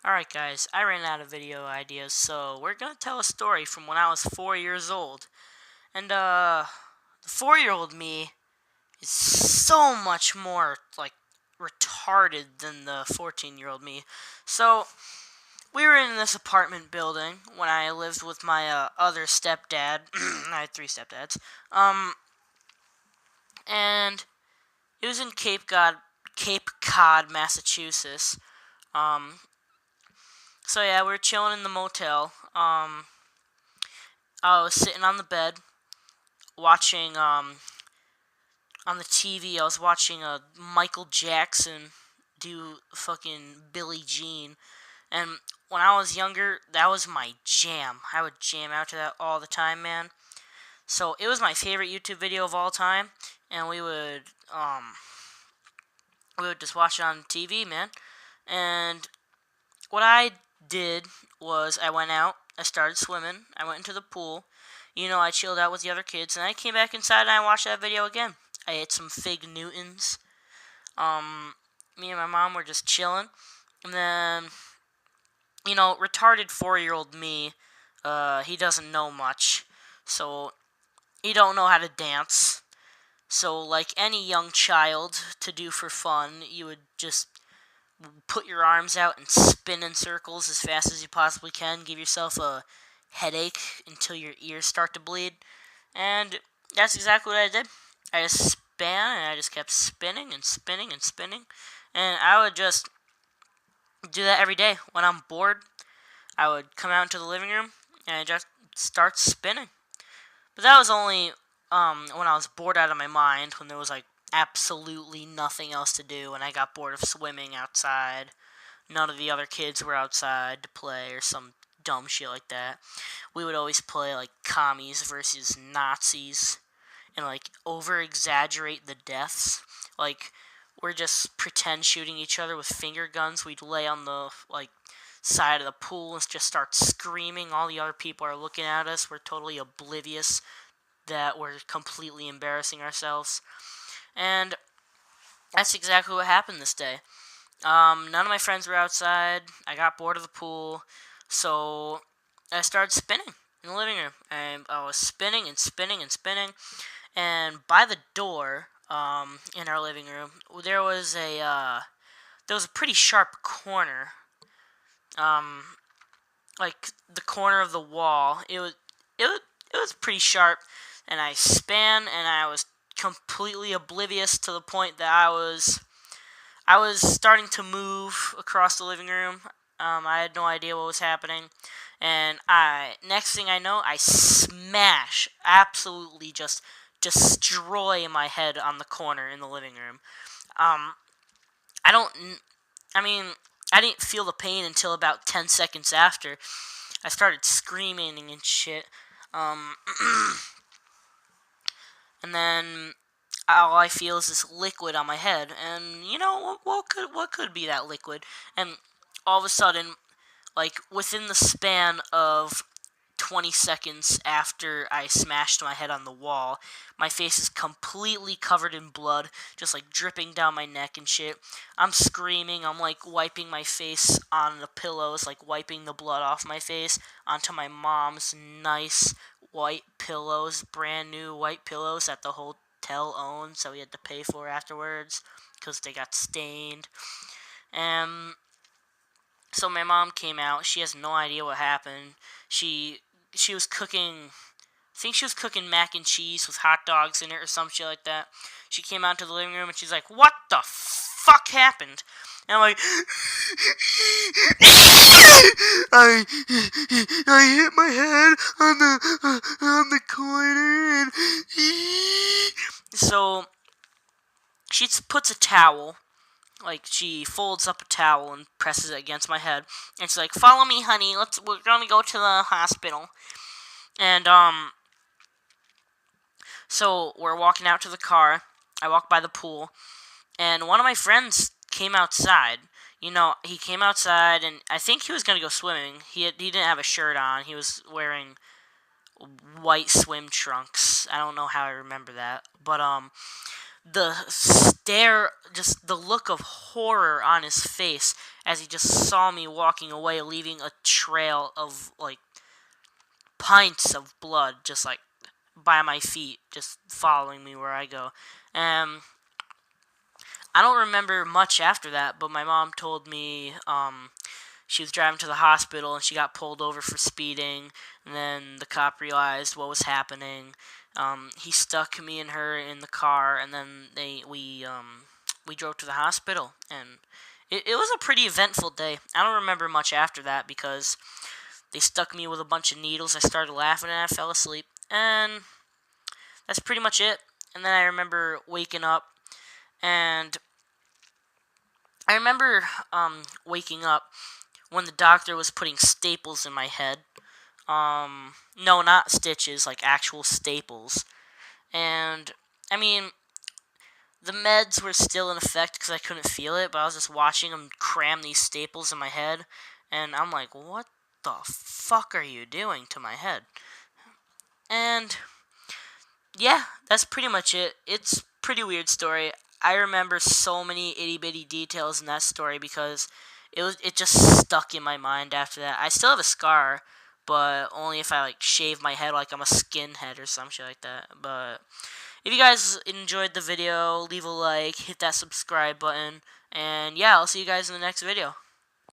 Alright guys, I ran out of video ideas, so we're gonna tell a story from when I was 4 years old. And the 4-year-old me is so much more retarded than the 14-year-old me. So we were in this apartment building when I lived with my other stepdad. I had 3 stepdads. And it was in Cape Cod, Massachusetts. Um so yeah, we were chilling in the motel. I was sitting on the bed watching on the TV. I was watching Michael Jackson do fucking Billie Jean, and when I was younger, that was my jam. I would jam out to that all the time, man. So it was my favorite YouTube video of all time, and we would just watch it on TV, man. And what I did was I went out, I started swimming, I went into the pool. I chilled out with the other kids, and I came back inside and I watched that video again. I ate some Fig Newtons. Me and my mom were just chilling, and then, retarded 4-year-old me, he doesn't know much, so he don't know how to dance. So, like any young child to do for fun, you would just put your arms out and spin in circles as fast as you possibly can. Give yourself a headache until your ears start to bleed. And that's exactly what I did. I just span and I just kept spinning and spinning and spinning. And I would just do that every day. When I'm bored, I would come out into the living room and I just start spinning. But that was only when I was bored out of my mind, when there was absolutely nothing else to do, and I got bored of swimming outside. None of the other kids were outside to play or some dumb shit like that. We would always play commies versus Nazis and over exaggerate the deaths. We're just pretend shooting each other with finger guns. We'd lay on the side of the pool and just start screaming. All the other people are looking at us. We're totally oblivious that we're completely embarrassing ourselves. And that's exactly what happened this day. None of my friends were outside. I got bored of the pool, so I started spinning in the living room. And I was spinning and spinning and spinning. And by the door, in our living room, there was a pretty sharp corner. The corner of the wall. It was pretty sharp, and I span, and I was completely oblivious to the point that I was starting to move across the living room. I had no idea what was happening, and next thing I know, I smash, absolutely just destroy my head on the corner in the living room. Um, I don't, I mean, I didn't feel the pain until about 10 seconds after. I started screaming and shit. Um, and then all I feel is this liquid on my head, and what could be that liquid? And all of a sudden, within the span of 20 seconds after I smashed my head on the wall, my face is completely covered in blood, just dripping down my neck and shit. I'm screaming, I'm wiping my face on the pillows, wiping the blood off my face onto my mom's nice white pillows, brand new white pillows that the hotel owned, so we had to pay for afterwards because they got stained. And so my mom came out. She has no idea what happened. She was cooking. I think she was cooking mac and cheese with hot dogs in it or some shit like that. She came out to the living room and she's like, "What the fuck happened?" And I'm like, I I hit my head on the corner, and so she puts a towel. She folds up a towel and presses it against my head. And she's like, "Follow me, honey. We're gonna go to the hospital." And, so we're walking out to the car. I walk by the pool. And one of my friends came outside. He came outside, and I think he was gonna go swimming. He didn't have a shirt on. He was wearing white swim trunks. I don't know how I remember that. But, the stare, just the look of horror on his face as he just saw me walking away, leaving a trail of like pints of blood just like by my feet, just following me where I go. I don't remember much after that, but my mom told me she was driving to the hospital and she got pulled over for speeding, and then the cop realized what was happening. He stuck me and her in the car, and then we drove to the hospital, and it was a pretty eventful day. I don't remember much after that because they stuck me with a bunch of needles. I started laughing and I fell asleep, and that's pretty much it. And then I remember waking up, and I remember waking up when the doctor was putting staples in my head. No, not stitches, like actual staples. And, I mean, the meds were still in effect because I couldn't feel it, but I was just watching them cram these staples in my head, and I'm like, what the fuck are you doing to my head? And, yeah, that's pretty much it. It's a pretty weird story. I remember so many itty bitty details in that story because it just stuck in my mind after that. I still have a scar, but only if I like shave my head like I'm a skinhead or some shit like that. But if you guys enjoyed the video, leave a like, hit that subscribe button, and yeah, I'll see you guys in the next video.